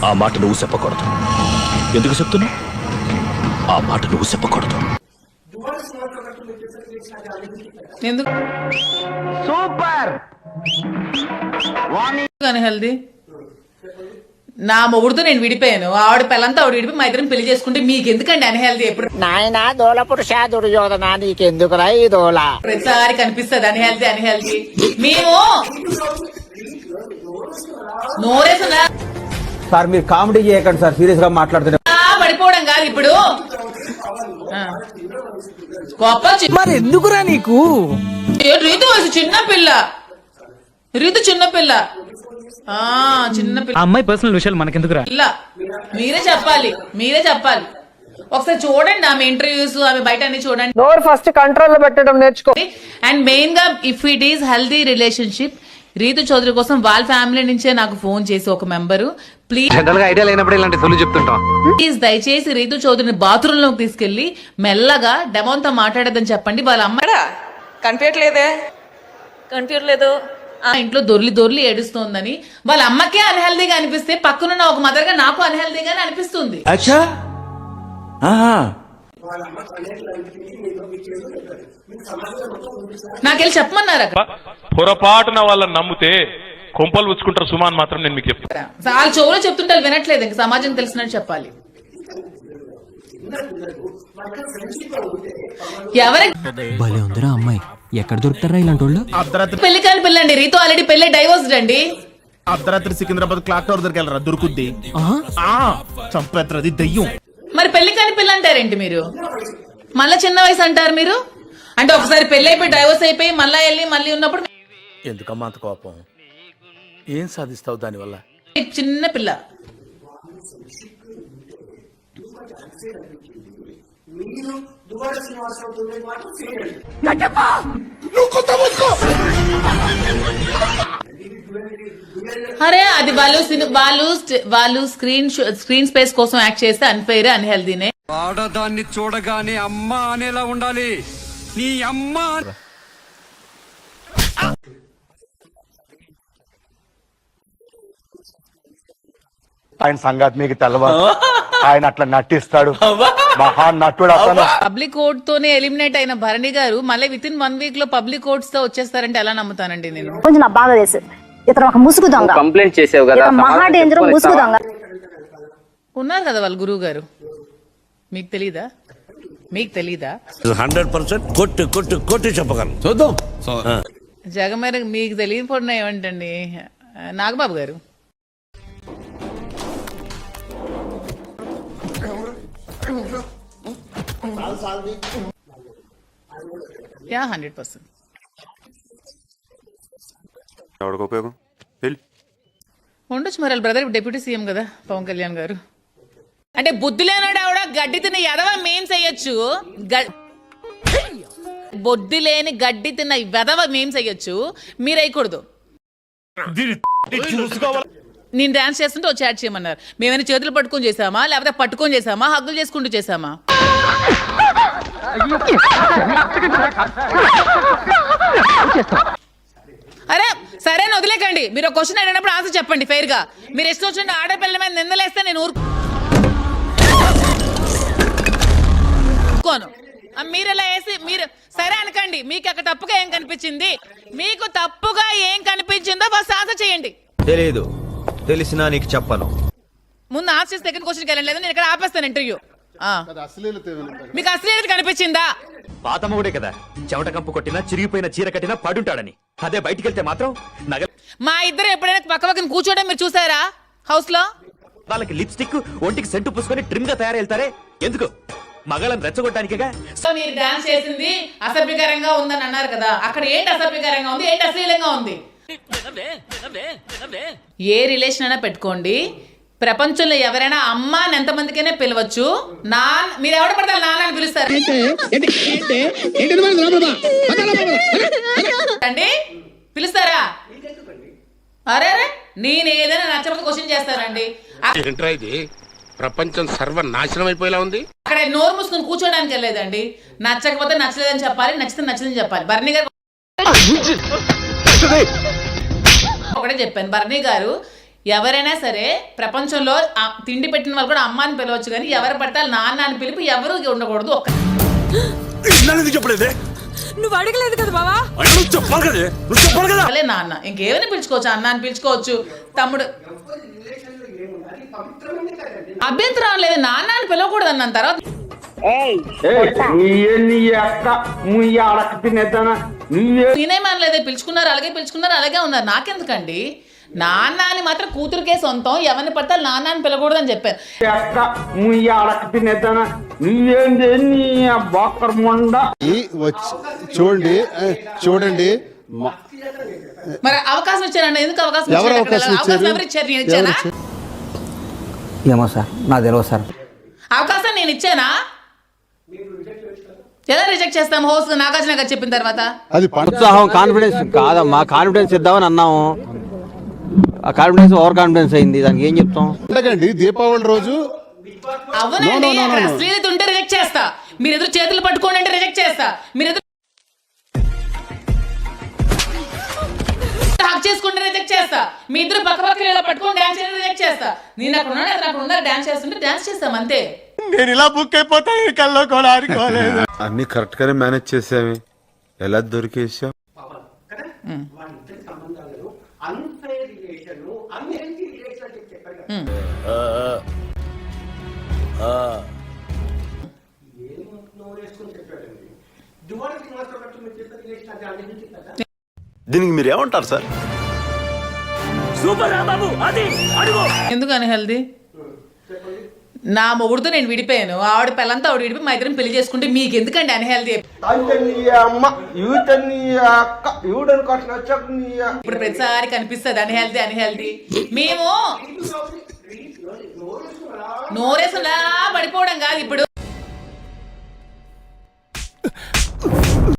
ఆ మాట నువ్వు చెప్పకూడదు. ఎందుకు చెప్తున్నావు? ఆ మాట నువ్వు చెప్పకూడదు. ఎందుకు సూపర్ హెల్దీ? నా మొగుడుతో నేను విడిపోయాను, ఆవిడ పిల్లంతా ఆవిడ విడిపోయి మా ఇద్దరం పెళ్లి చేసుకుంటే మీకు ఎందుకండి అన్హెల్దీ? ఎప్పుడు నాయనా దోల పురుషా దుర్యోధన నీకెందుకురా ఈ దోల? ప్రతిసారి కనిపిస్తుంది అన్హెల్దీ అన్హెల్దీ. మేము నోరేసా సార్ మీరు కామెడీ చేయకండి సార్, సీరియస్ గా మాట్లాడుతున్నా. పడిపోవడం కాదు ఇప్పుడు. మరి ఎందుకురా నీకు? రీతు చిన్న పిల్ల, రీతు చిన్న పిల్ల, చిన్న పిల్ల. అమ్మాయి పర్సనల్ విషయాలు మనకెందుకురా? ఇలా మీరే చెప్పాలి, మీరే చెప్పాలి. ఒకసారి చూడండి ఆమె ఇంటర్వ్యూస్, ఆమె బయట అన్ని చూడండి. నోరు ఫస్ట్ కంట్రోల్ లో పెట్టడం నేర్చుకో. అండ్ మెయిన్ గా if it is healthy relationship, Ritu Chaudhary కోసం వాళ్ళ ఫ్యామిలీ నుంచే నాకు ఫోన్ చేసి ఒక మెంబరు ప్లీజ్ దయచేసి రీతు చౌదరిని బాత్రూమ్ లోకి తీసుకెళ్లి మెల్లగా డెమోన్ తో మాట్లాడదని చెప్పండి. వాళ్ళ అమ్మ కనిపించట్లేదు, ఇంట్లో దొర్లి ఏడుస్తోందని వాళ్ళ అమ్మకే అన్హెల్దీగా అనిపిస్తే పక్కనున్న ఒక మదర్ గా నాకు అన్హెల్దీగానే అనిపిస్తుంది. నాకెళ్ళి చెప్పమన్నారు అక్కడ. పొరపాటున వాళ్ళని నమ్మితే కొంపలు ఉచ్చుకుంటారు సుమాన్ మాత్రం నేను మీకు చెప్తాను. వాళ్ళ చెవులో చెప్తుంటారు వినట్లేదు, ఇంకా సమాజం తెలిసినట్టు చెప్పాలి. ఎవరికి అమ్మాయి ఎక్కడ దొరుకుతారా ఇలాంటి వాళ్ళు? పెళ్లి కాని పిల్లండి, రీతు ఆల్రెడీ పెళ్లి డైవోర్స్డ్ అండి. అర్ధరాత్రి సికింద్రాబాద్ క్లాక్ టవర్ దగ్గర దొరుకుద్ది, చంపేత్రది దయ్యం. మరి పెళ్లి కాని పిల్ల అంటారేంటి మీరు? మళ్ళా చిన్న వయసు అంటారు మీరు. అంటే ఒకసారి పెళ్లి అయిపోయి డైవోర్స్ అయిపోయి మళ్ళా వెళ్ళి మళ్ళీ ఉన్నప్పుడు ఎందుకమ్మా అంత కోపం? ఏం సాధిస్తావు దానివల్ల? చిన్న పిల్ల. అరే అది వాళ్ళు స్క్రీన్ స్పేస్ కోసం యాక్ట్ చేస్తే అన్ఫెయిర్ అన్హెల్దీనే. ఆడదాన్ని చూడగానే అమ్మ అనేలా ఉండాలి నీ అమ్మ. ఆయన సంగతి మీకు తెలవదు, ఆయన అట్లా నటిస్తాడు, మహా నటుడు అతను. పబ్లిక్ కోర్ట్ తోనే ఎలిమినేట్ అయిన భరణి గారు మళ్ళీ విత్ ఇన్ 1 వీక్ లో పబ్లిక్ కోర్ట్స్ తో వచ్చేస్తారంటే ఎలా నమ్ముతానండి నేను? కొంచెం నా బాధ వేసి ఇతను ఒక ముసుగు దొంగ. కంప్లైంట్ చేసావు కదా, మహా డేంజర్ ముసుగు దొంగ. ఉన్నారు కదా వాళ్ళ గురువు గారు, మీకు తెలీదా? మీకు తెలీదా? 100% కొట్టి చెప్పగలను. చూద్దాం. జగమేర మీకు తెలియకపోవడం ఏమంటండి నాగబాబు గారు? యా 100% ఉండొచ్చు. మరి వాళ్ళ బ్రదర్ డిప్యూటీ సీఎం కదా పవన్ కళ్యాణ్ గారు. అంటే బుద్ధి లేనాడు ఆవిడ గడ్డి తిన్న ఎదవ మేం చెయ్యొచ్చు, బొద్ది లేని గడ్డి తిన్న వెదవ మేం చెయ్యొచ్చు, మీరు అయ్యకూడదు. నేను డాన్స్ చేస్తుంటే వచ్చి యాడ్ చేయమన్నారు. మేమైనా చేతులు పట్టుకొని చేసామా, లేకపోతే పట్టుకొని చేసామా, హగ్గులు చేసుకుంటూ చేసామా? అరే సరే వదిలేకండి. మీరు ఒక క్వశ్చన్ అడిగినప్పుడు ఆన్సర్ చెప్పండి ఫెయిర్ గా. మీరు ఇష్టం వచ్చిన ఆడపిల్ల మీద నిందలేస్తే నేను ఊరుకోను. మీరు ఇలా వేసి మీరు సరే అనకండి. మీకు అక్కడ తప్పుగా ఏం కనిపించింది, మీకు తప్పుగా ఏం కనిపించిందో ఫస్ట్ ఆన్సర్ చేయండి. తెలియదు, తెలిసినా నీకు చెప్పను. ముందు ఆన్సర్ చేసి సెకండ్ క్వశ్చన్కి వెళ్ళలేదు, నేను ఇక్కడ ఆపేస్తాను ఇంటర్వ్యూ. మీకు అశ్లీలత కనిపించిందా? పాత మొగుడే కదా, చెమట కంపు కొట్టినా చిరిగిపోయిన చీర కట్టినా పడుంటాడని. అదే బయటికి వెళ్తే మాత్రం మా ఇద్దరు ఎప్పుడైనా పక్క పక్కన కూర్చోవడం మీరు చూసారా? హౌస్ లో వాళ్ళకి లిప్స్టిక్ ఒంటికి సెంటు పూసుకొని ట్రిమ్ గా తయారెళ్తారే ఎందుకు? మగాళ్ళని రెచ్చగొట్టడానికేగా. సో మీరు డాన్స్ చేసింది అసభ్యకరంగా ఉందని అన్నారు కదా, అక్కడ ఏంటి అసభ్యకరంగా ఉంది, ఏంటి అశ్లీలంగా ఉంది? ఏ రిలేషన్ అయినా పెట్టుకోండి, ప్రపంచంలో ఎవరైనా అమ్మ అని ఎంతమందికైనా పిలవచ్చు. మీరు ఎవడ పడతారు నాన్న అని పిలుస్తారు అండి, పిలుస్తారా? అరే నేను ఏదైనా నచ్చకపోతే క్వశ్చన్ చేస్తానండి. ప్రపంచం సర్వనాశనం అయిపోయేలా ఉంది. అక్కడ నోరు మూసుకుని కూర్చోడానికి వెళ్ళలేదండి. నచ్చకపోతే నచ్చలేదని చెప్పాలి, నచ్చితే నచ్చలేదని చెప్పాలి. బర్నీ గారు ఒకటే చెప్పాను, బర్నీ గారు ఎవరైనా సరే ప్రపంచంలో తిండి పెట్టిన వాళ్ళు కూడా అమ్మ అని పిలవచ్చు, కానీ ఎవరు పడితే నాన్న అని పిలిపి ఎవరు ఉండకూడదు. చెప్పలేదే, నువ్వు అడగలేదు కదా బావా, నాన్న ఇంకేమైనా పిలుచుకోవచ్చు, అన్న అని పిలుచుకోవచ్చు, తమ్ముడు అభ్యంతరం లేదు. నాన్న అని పిలవకూడదు అన్న తర్వాత నేనేమనలేదే, పిలుచుకున్నారు అలాగే ఉన్నారు. నాకెందుకండి, నాన్న అని మాత్రం కూతురికే సొంతం, ఎవరిని పడితే నాన్న అని పిలకూడదని చెప్పారు. చూడండి మరి అవకాశం ఇచ్చారండి, ఎందుకు అవకాశం ఇచ్చారు? ఎవరు ఇచ్చారు? నేను ఇచ్చానా? ఏమో సార్ నాకు తెలియదు సార్. అవకాశం నేను ఇచ్చానా? ఎలా రిజెక్ట్ చేస్తాం? హోస్ట్ నాగార్జున గారు చెప్పిన తర్వాత అది ఉత్సాహం కాన్ఫిడెన్స్ కాదమ్మా, కాన్ఫిడెన్స్ ఇద్దామని అన్నాము, ఆ కాన్ఫిడెన్స్ ఓవర్ కాన్ఫిడెన్స్ అయింది, దానికి ఏం చెప్తాం? ఎందుకండి దీపావళి రోజు అవునండి, అశ్లీలత ఉంటే రిజెక్ట్ చేస్తా, మీరు ఎదురు చేతులు పట్టుకోండి అంటే రిజెక్ట్ చేస్తా, మీరు ఎదురు హాక్ చేసుకుంటే రిజెక్ట్ చేస్తా, మీ ఇద్దరు పక్కపక్కన ఇలా పట్టుకొని డాన్స్ చేయడం రిజెక్ట్ చేస్తా. నేను అక్కడ ఉన్నాడు, అక్కడ ఉన్నారు, డాన్స్ చేస్తుంటే డాన్స్ చేస్తాం అంతే. నేను ఇలా బుక్ అయిపోతా కల్లో కూడా ఆడుకోలేదు. అన్ని కరెక్ట్ గానే మేనేజ్ చేసావి, ఎలా దొరికేసా? దీనికి మీరు ఏమంటారు సార్? ఎందుకు అన్హెల్దీ? నా మొగుడుతో నేను విడిపోయాను, ఆవిడ పిల్లంతా ఆవిడ విడిపోయి మా ఇద్దరం పెళ్లి చేసుకుంటే మీకు ఎందుకండి అన్హెల్దీ? ఇప్పుడు ప్రతిసారి కనిపిస్తుంది అన్హెల్దీ. మేము నోరేసులా పడిపోవడం కాదు ఇప్పుడు.